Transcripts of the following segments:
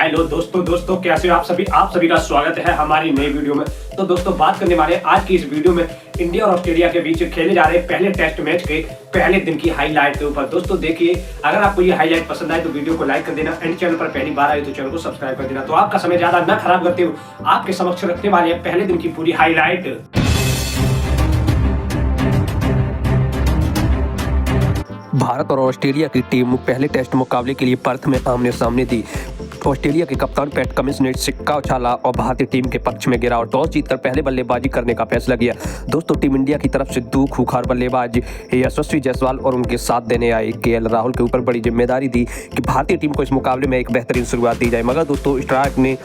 Hello दोस्तों कैसे हो आप सभी का स्वागत है हमारी नई वीडियो में। तो दोस्तों बात करने वाले हैं आज की इस वीडियो में इंडिया और ऑस्ट्रेलिया के बीच खेले जा रहे पहले टेस्ट मैच के पहले दिन की हाईलाइट के ऊपर। दोस्तों देखिए, अगर आपको ये हाईलाइट पसंद आए तो वीडियो को लाइक कर देना एंड चैनल पर पहली बार आए तो चैनल को सब्सक्राइब कर देना। तो आपका समय ज्यादा न खराब करते हुए आपके समक्ष रखने वाले हैं पहले दिन की पूरी हाईलाइट। भारत और ऑस्ट्रेलिया की टीम पहले टेस्ट मुकाबले के लिए पर्थ में आमने सामने थी। ऑस्ट्रेलिया के कप्तान पैट कमिंस ने सिक्का उछाला और भारतीय टीम के पक्ष में गिरा और टॉस जीतकर पहले बल्लेबाजी करने का फैसला किया। दोस्तों टीम इंडिया की तरफ से दो खूंखार बल्लेबाज यशस्वी जायसवाल और उनके साथ देने आए केएल राहुल के ऊपर बड़ी जिम्मेदारी थी कि भारतीय टीम को इस मुकाबले में एक बेहतरीन शुरुआत दी जाए। मगर दोस्तों स्ट्राइक ने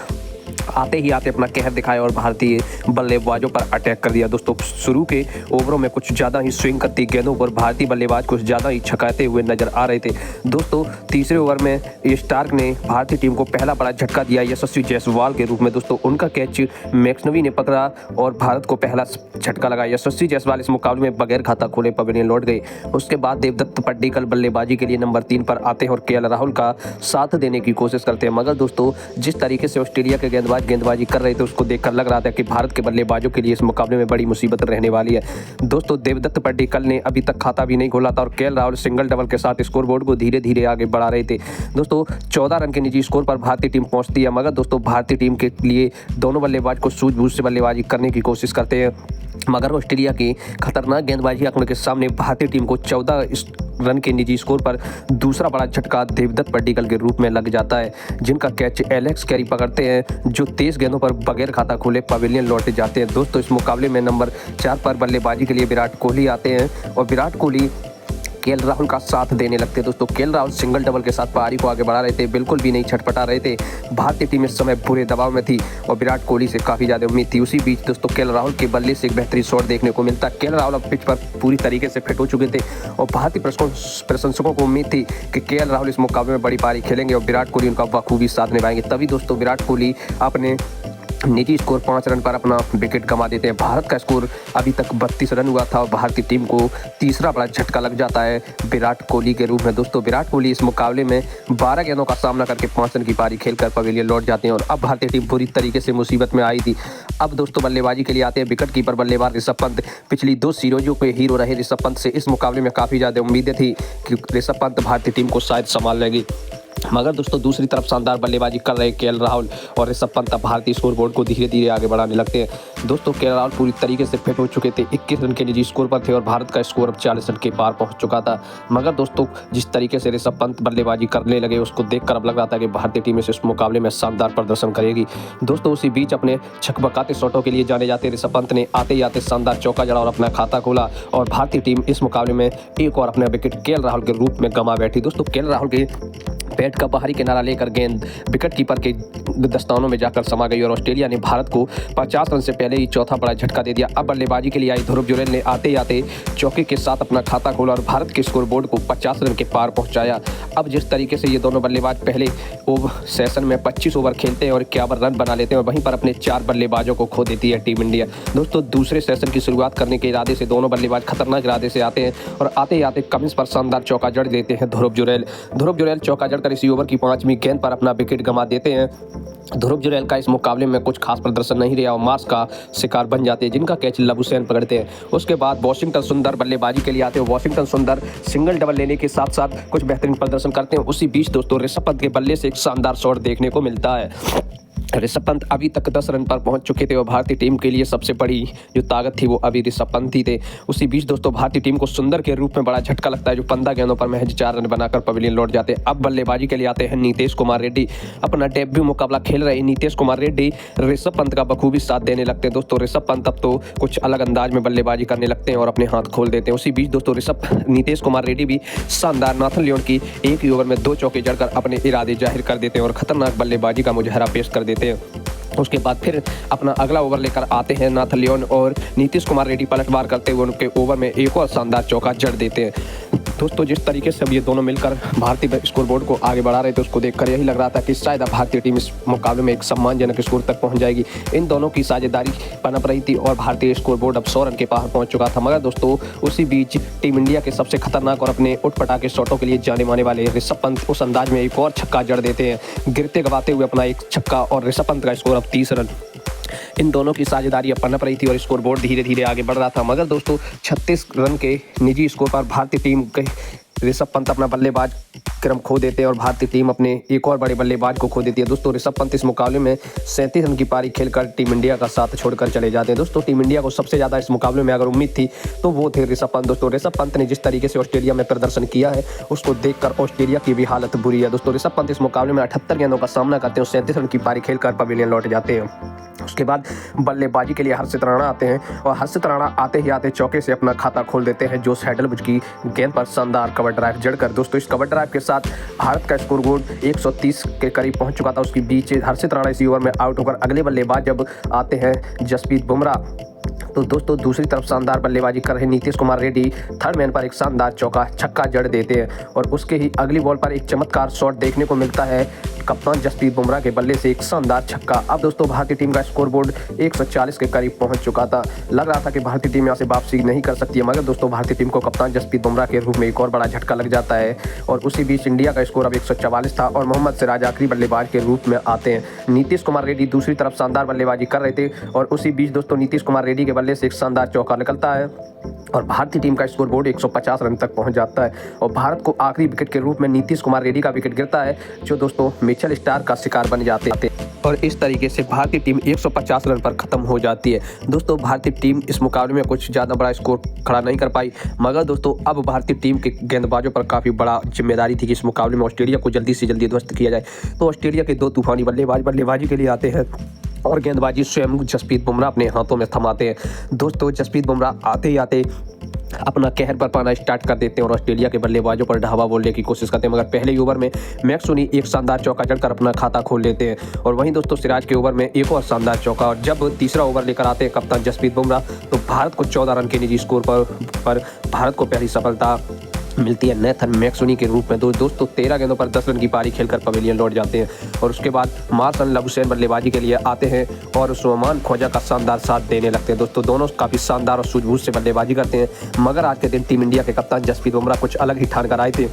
आते ही अपना कहर दिखाया और भारतीय बल्लेबाजों पर अटैक कर दिया। दोस्तों शुरू के ओवरों में कुछ ज़्यादा ही स्विंग करती गेंदों पर भारतीय बल्लेबाज कुछ ज़्यादा ही छकाते हुए नजर आ रहे थे। दोस्तों तीसरे ओवर में स्टार्क ने भारतीय टीम को पहला बड़ा झटका दिया यशस्वी जायसवाल के रूप में। दोस्तों उनका कैच मैक्सनवी ने पकड़ा और भारत को पहला झटका लगा। यशस्वी जायसवाल इस मुकाबले में बगैर खाता खोले पवेलियन लौट गए। उसके बाद देवदत्त पड्डीकल बल्लेबाजी के लिए नंबर 3 पर आते हैं और केएल राहुल का साथ देने की कोशिश करते हैं। मगर दोस्तों जिस तरीके से ऑस्ट्रेलिया के गेंदबाजी कर रहे थे उसको देखकर लग रहा था कि भारत के बल्लेबाजों के लिए इस मुकाबले में बड़ी मुसीबत रहने वाली है। दोस्तों देवदत्त पड्डीकल ने अभी तक खाता भी नहीं खोला था और केएल राहुल सिंगल डबल के साथ स्कोरबोर्ड को धीरे धीरे आगे बढ़ा रहे थे। दोस्तों 14 रन के निजी स्कोर पर भारतीय टीम पहुंचती है। मगर दोस्तों भारतीय टीम के लिए दोनों बल्लेबाज को सूझबूझ से बल्लेबाजी करने की कोशिश करते हैं। मगर ऑस्ट्रेलिया की खतरनाक गेंदबाजी आंकड़ों के सामने भारतीय टीम को 14 रन के निजी स्कोर पर दूसरा बड़ा झटका देवदत्त पड्डीकल के रूप में लग जाता है, जिनका कैच एलेक्स कैरी पकड़ते हैं जो 23 गेंदों पर बगैर खाता खोले पवेलियन लौटे जाते हैं। दोस्तों इस मुकाबले में नंबर 4 पर बल्लेबाजी के लिए विराट कोहली आते हैं और विराट कोहली केएल राहुल का साथ देने लगते हैं। दोस्तों केएल राहुल सिंगल डबल के साथ पारी को आगे बढ़ा रहे थे, बिल्कुल भी नहीं छटपटा रहे थे। भारतीय टीम इस समय बुरे दबाव में थी और विराट कोहली से काफ़ी ज़्यादा उम्मीद थी। उसी बीच दोस्तों केएल राहुल के बल्ले से एक बेहतरीन शॉट देखने को मिलता। केएल राहुल अब पिच पर पूरी तरीके से फिट हो चुके थे और भारतीय प्रशंसकों को उम्मीद थी कि केएल राहुल इस मुकाबले में बड़ी पारी खेलेंगे और विराट कोहली उनका बखूबी साथ निभाएंगे। तभी दोस्तों विराट कोहली अपने निजी स्कोर 5 रन पर अपना विकेट गंवा देते हैं। भारत का स्कोर अभी तक 32 रन हुआ था और भारतीय टीम को तीसरा बड़ा झटका लग जाता है विराट कोहली के रूप में। दोस्तों विराट कोहली इस मुकाबले में 12 गेंदों का सामना करके 5 रन की पारी खेलकर पवेलियन लौट जाते हैं और अब भारतीय टीम पूरी तरीके से मुसीबत में आई थी। अब दोस्तों बल्लेबाजी के लिए आते हैं विकेट कीपर बल्लेबाज ऋषभ पंत। पिछली 2 सीरीजों के हीरो रहे ऋषभ पंत से इस मुकाबले में काफ़ी ज़्यादा उम्मीदें थी कि ऋषभ पंत भारतीय टीम को शायद संभाल लेगी। मगर दोस्तों दूसरी तरफ शानदार बल्लेबाजी कर रहे केएल राहुल और ऋषभ पंत भारतीय स्कोरबोर्ड को धीरे धीरे आगे बढ़ाने लगते हैं। दोस्तों केएल राहुल पूरी तरीके से फिट हो चुके थे, 21 रन के निजी स्कोर पर थे और भारत का स्कोर अब 40 रन के पार पहुंच चुका था। मगर दोस्तों जिस तरीके से ऋषभ पंत बल्लेबाजी करने लगे उसको देखकर अब लग रहा था कि भारतीय टीम इस मुकाबले में शानदार प्रदर्शन करेगी। दोस्तों उसी बीच अपने छकबकाते शॉटों के लिए जाने जाते ऋषभ पंत ने आते ही आते शानदार चौका जड़ा और अपना खाता खोला और भारतीय टीम इस मुकाबले में एक और अपना विकेट केएल राहुल के रूप में गंवा बैठी। दोस्तों केएल राहुल के बैट का बाहरी किनारा लेकर गेंद विकेट कीपर के दस्तानों में जाकर समा गई और ऑस्ट्रेलिया ने भारत को 50 रन से पहले ही चौथा बड़ा झटका दे दिया। अब बल्लेबाजी के लिए आई ध्रुव जुरैल ने आते ही आते चौके के साथ अपना खाता खोला और भारत के स्कोरबोर्ड को 50 रन के पार पहुंचाया। अब जिस तरीके से ये दोनों बल्लेबाज पहले सेशन में 25 ओवर खेलते हैं और 51 रन बना लेते हैं और वहीं पर अपने 4 बल्लेबाजों को खो देती है टीम इंडिया। दोस्तों दूसरे सेशन की शुरुआत करने के इरादे से दोनों बल्लेबाज खतरनाक इरादे से आते हैं और आते ही आते कमिंस पर शानदार चौका जड़ देते हैं ध्रुव जुरैल चौका जड़कर इसी ओवर की 5वीं गेंद पर अपना विकेट गंवा देते हैं। ध्रुव जुरैल का इस मुकाबले में कुछ खास प्रदर्शन नहीं रहा और मार्क्स का शिकार बन जाते हैं, जिनका कैच लबुशेन पकड़ते हैं। उसके बाद वाशिंगटन सुंदर बल्लेबाजी के लिए आते हैं। वाशिंगटन सुंदर सिंगल डबल लेने के साथ साथ कुछ बेहतरीन प्रदर्शन करते हैं। उसी बीच दोस्तों ऋषभ पंत के बल्ले से एक शानदार शॉट देखने को मिलता है। ऋषभ पंत अभी तक 10 रन पर पहुंच चुके थे और भारतीय टीम के लिए सबसे बड़ी जो ताकत थी वो अभी ऋषभ पंत ही थे। उसी बीच दोस्तों भारतीय टीम को सुंदर के रूप में बड़ा झटका लगता है जो 15 गेंदों पर महज 4 रन बनाकर पवेलियन लौट जाते हैं। अब बल्लेबाजी के लिए आते हैं नीतीश कुमार रेड्डी। अपना डेब्यू मुकाबला खेल रहे नीतीश कुमार रेड्डी ऋषभ पंत का बखूबी साथ देने लगते हैं। दोस्तों ऋषभ पंत अब तो कुछ अलग अंदाज में बल्लेबाजी करने लगते हैं और अपने हाथ खोल देते हैं। उसी बीच दोस्तों नीतीश कुमार रेड्डी भी शानदार नाथन लियोन की एक ही ओवर में 2 चौके जड़कर अपने इरादे जाहिर कर देते हैं और खतरनाक बल्लेबाजी का मुजाहरा पेश कर देते हैं। उसके बाद फिर अपना अगला ओवर लेकर आते हैं नाथन लियोन और नीतीश कुमार रेड्डी पलटवार करते हुए उनके ओवर में एक और शानदार चौका जड़ देते हैं। दोस्तों जिस तरीके से अब ये दोनों मिलकर भारतीय स्कोरबोर्ड को आगे बढ़ा रहे थे उसको देखकर यही लग रहा था कि शायद अब भारतीय टीम इस मुकाबले में एक सम्मानजनक स्कोर तक पहुंच जाएगी। इन दोनों की साझेदारी पनप रही थी और भारतीय स्कोरबोर्ड अब 100 रन के पार पहुंच चुका था। मगर दोस्तों उसी बीच टीम इंडिया के सबसे खतरनाक और अपने उठपटाके शॉटों के लिए जाने माने वाले ऋषभ पंत उस अंदाज में एक और छक्का जड़ देते हैं, गिरते गवाते हुए अपना एक छक्का, और ऋषभ पंत का स्कोर अब 30 रन। इन दोनों की साझेदारी अब पनप रही थी और स्कोरबोर्ड धीरे धीरे आगे बढ़ रहा था। मगर दोस्तों 36 रन के निजी स्कोर पर भारतीय टीम के ऋषभ पंत अपना बल्लेबाज क्रम खो देते हैं और भारतीय टीम अपने एक और बड़े बल्लेबाज को खो देती है। दोस्तों ऋषभ पंत इस मुकाबले में 37 रन की पारी खेलकर टीम इंडिया का साथ छोड़कर चले जाते हैं। दोस्तों टीम इंडिया को सबसे ज़्यादा इस मुकाबले में अगर उम्मीद थी तो वो थे ऋषभ पंत। दोस्तों ऋषभ पंत ने जिस तरीके से ऑस्ट्रेलिया में प्रदर्शन किया है उसको देखकर ऑस्ट्रेलिया की भी हालत बुरी है। दोस्तों ऋषभ पंत इस मुकाबले में 78 गेंदों का सामना करते हैं, 37 रन की पारी खेलकर पवेलियन लौट जाते हैं। उसके बाद बल्लेबाजी के लिए हर्षित राणा आते हैं और हर्षित राणा आते ही आते चौके से अपना खाता खोल देते हैं। जोश हैडलबुच की गेंद पर शानदार कवर ड्राइव जड़कर दोस्तों इस कवर ड्राइव के साथ भारत का स्कोरबोर्ड 130 के करीब पहुंच चुका था। उसके बीच हर्षित राणा इसी ओवर में आउट होकर अगले बल्लेबाज जब आते हैं जसप्रीत बुमराह, तो दोस्तों दूसरी तरफ शानदार बल्लेबाजी कर रहे नीतीश कुमार रेड्डी थर्ड मैन पर एक शानदार चौका छक्का जड़ देते हैं और उसके ही अगली बॉल पर एक चमत्कार शॉट देखने को मिलता है कप्तान जसप्रीत बुमराह के बल्ले से एक शानदार छक्का। अब दोस्तों भारतीय टीम का स्कोरबोर्ड 140 के करीब पहुंच चुका था। लग रहा था कि भारतीय टीम यहाँ से वापसी नहीं कर सकती है, मगर दोस्तों भारतीय टीम को कप्तान जसप्रीत बुमराह के रूप में एक और बड़ा झटका लग जाता है और उसी बीच इंडिया का स्कोर अब 144 था और मोहम्मद सिराज आखिरी बल्लेबाज के रूप में आते हैं। नीतीश कुमार रेड्डी दूसरी तरफ शानदार बल्लेबाजी कर रहे थे और उसी बीच दोस्तों नीतीश कुमार रेड्डी के बल्ले से एक शानदार चौका निकलता है और भारतीय टीम का स्कोरबोर्ड 150 रन तक पहुंच जाता है और भारत को आखिरी विकेट के रूप में नीतीश कुमार रेड्डी का विकेट गिरता है जो दोस्तों मिचेल स्टार्क का शिकार बन जाते हैं और इस तरीके से भारतीय टीम 150 रन पर खत्म हो जाती है। दोस्तों भारतीय टीम इस मुकाबले में कुछ ज़्यादा बड़ा स्कोर खड़ा नहीं कर पाई, मगर दोस्तों अब भारतीय टीम के गेंदबाजों पर काफ़ी बड़ा जिम्मेदारी थी कि इस मुकाबले में ऑस्ट्रेलिया को जल्दी से जल्दी ध्वस्त किया जाए। तो ऑस्ट्रेलिया के दो तूफानी बल्लेबाजी के लिए आते हैं और गेंदबाजी स्वयं जसप्रीत बुमराह अपने हाथों में थमाते हैं। दोस्तों जसप्रीत बुमराह आते ही आते अपना कहर बरपाना स्टार्ट कर देते हैं और ऑस्ट्रेलिया के बल्लेबाजों पर ढावा बोलने की कोशिश करते हैं, मगर पहले ही ओवर में मैक्स सोनी एक शानदार चौका जड़कर अपना खाता खोल लेते हैं और वहीं दोस्तों सिराज के ओवर में एक और शानदार चौका और जब तीसरा ओवर लेकर आते हैं कप्तान जसप्रीत बुमराह तो भारत को 14 रन के निजी स्कोर पर भारत को पहली सफलता मिलती है नेथन मैक्सोनी के रूप में। दोस्तों 13 गेंदों पर 10 रन की पारी खेलकर पवेलियन लौट जाते हैं और उसके बाद मार्शन लबुशैन बल्लेबाजी के लिए आते हैं और उस्मान ख्वाजा का शानदार साथ देने लगते हैं। दोस्तों दोनों काफ़ी शानदार और सूझबूझ से बल्लेबाजी करते हैं, मगर आज के दिन टीम इंडिया के कप्तान जसप्रीत बुमराह कुछ अलग ही ठान कर आए थे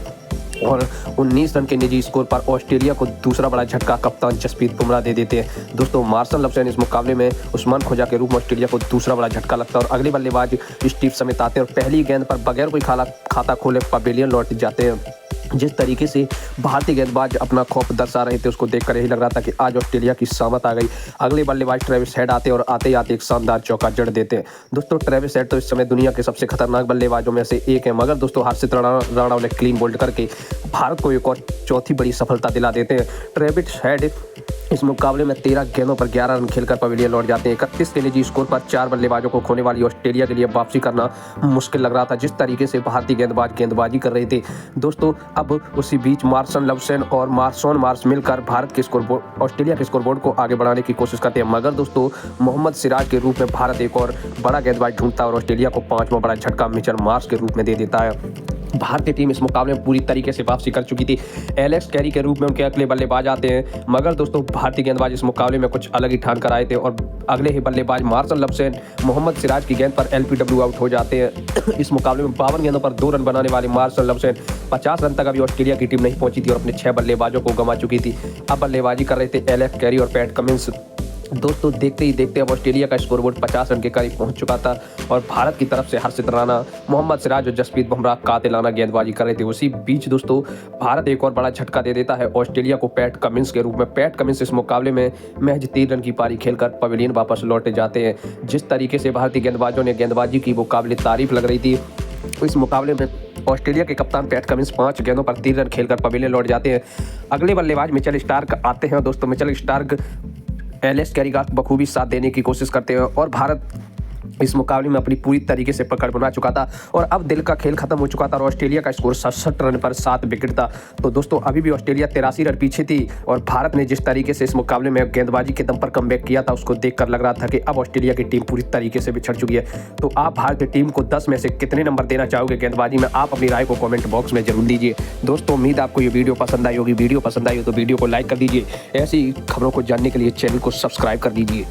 और 19 रन के निजी स्कोर पर ऑस्ट्रेलिया को दूसरा बड़ा झटका कप्तान जसप्रीत बुमराह दे देते हैं। दोस्तों मार्शन लबुशैन इस मुकाबले में उस्मान ख्वाजा के रूप में ऑस्ट्रेलिया को दूसरा बड़ा झटका लगता है और अगले बल्लेबाज स्टीव स्मिथ आते हैं और पहली गेंद पर बगैर कोई खाता खोले पवेलियन लौट जाते हैं। जिस तरीके से भारतीय गेंदबाज अपना खौफ दर्शा रहे थे उसको देखकर यही लग रहा था कि आज ऑस्ट्रेलिया की शामत आ गई। अगले बल्लेबाज ट्रेविस हेड आते और आते ही आते एक शानदार चौका जड़ देते हैं। दोस्तों ट्रेविस हेड तो इस समय दुनिया के सबसे खतरनाक बल्लेबाजों में से एक है, मगर दोस्तों हर्षित राणा उन्हें क्लीन बोल्ड करके भारत को एक और चौथी बड़ी सफलता दिला देते हैं। ट्रेविस हेड इस मुकाबले में 13 गेंदों पर 11 रन खेलकर पवेलियन लौट जाते हैं। 31 के निजी स्कोर पर 4 बल्लेबाजों को खोने वाली ऑस्ट्रेलिया के लिए वापसी करना मुश्किल लग रहा था जिस तरीके से भारतीय गेंदबाजी कर रहे थे। दोस्तों अब उसी बीच मार्शन लबुशैन और मार्श मिलकर भारत के स्कोरबोर्ड ऑस्ट्रेलिया के स्कोरबोर्ड को आगे बढ़ाने की कोशिश करते हैं, मगर दोस्तों मोहम्मद सिराज के रूप में भारत एक और बड़ा गेंदबाज ढूंढता है और ऑस्ट्रेलिया को 5वां बड़ा झटका मिचेल मार्श के रूप में दे देता है। भारतीय टीम इस मुकाबले में पूरी तरीके से वापसी कर चुकी थी। एलेक्स कैरी के रूप में उनके अगले बल्लेबाज आते हैं, मगर दोस्तों भारतीय गेंदबाज इस मुकाबले में कुछ अलग ही ठान कर आए थे और अगले ही बल्लेबाज मार्शन लबुशैन मोहम्मद सिराज की गेंद पर LPW आउट हो जाते हैं। इस मुकाबले में 52 गेंदों पर 2 रन बनाने वाले मार्शन लबुशैन 50 रन तक अभी ऑस्ट्रेलिया की टीम नहीं पहुंची थी और अपने 6 बल्लेबाजों को गंवा चुकी थी। अब बल्लेबाजी कर रहे थे एलेक्स कैरी और पैट कमिंस। दोस्तों देखते ही देखते अब ऑस्ट्रेलिया का स्कोरबोर्ड 50 रन के करीब पहुंच चुका था और भारत की तरफ से हर्षित राणा, मोहम्मद सिराज और जसप्रीत बुमराह कातिलाना गेंदबाजी कर रहे थे। उसी बीच दोस्तों भारत एक और बड़ा झटका दे देता है ऑस्ट्रेलिया को पैट कमिंस के रूप में। पैट कमिंस इस मुकाबले में महज 3 रन की पारी खेलकर पवेलियन वापस लौटे जाते हैं। जिस तरीके से भारतीय गेंदबाजों ने गेंदबाजी की वो काबिल तारीफ लग रही थी। इस मुकाबले में ऑस्ट्रेलिया के कप्तान पैट कमिंस 5 गेंदों पर 3 रन खेलकर पवेलियन लौट जाते हैं। अगले बल्लेबाज मिचेल स्टार्क आते हैं। दोस्तों मिचेल स्टार्क एलेक्स कैरी का बखूबी साथ देने की कोशिश करते हैं और भारत इस मुकाबले में अपनी पूरी तरीके से पकड़ बना चुका था और अब दिल का खेल खत्म हो चुका था और ऑस्ट्रेलिया का स्कोर 67 रन पर 7 विकेट था। तो दोस्तों अभी भी ऑस्ट्रेलिया 83 रन पीछे थी और भारत ने जिस तरीके से इस मुकाबले में गेंदबाजी के दम पर कमबैक किया था उसको देखकर लग रहा था कि अब ऑस्ट्रेलिया की टीम पूरी तरीके से बिछड़ चुकी है। तो आप भारतीय टीम को 10 में से कितने नंबर देना चाहोगे गेंदबाजी में? आप अपनी राय को कॉमेंट बॉक्स में जरूर दीजिए। दोस्तों उम्मीद आपको ये वीडियो पसंद आई होगी। वीडियो पसंद आई हो तो वीडियो को लाइक कर दीजिए। ऐसी खबरों को जानने के लिए चैनल को सब्सक्राइब कर दीजिए।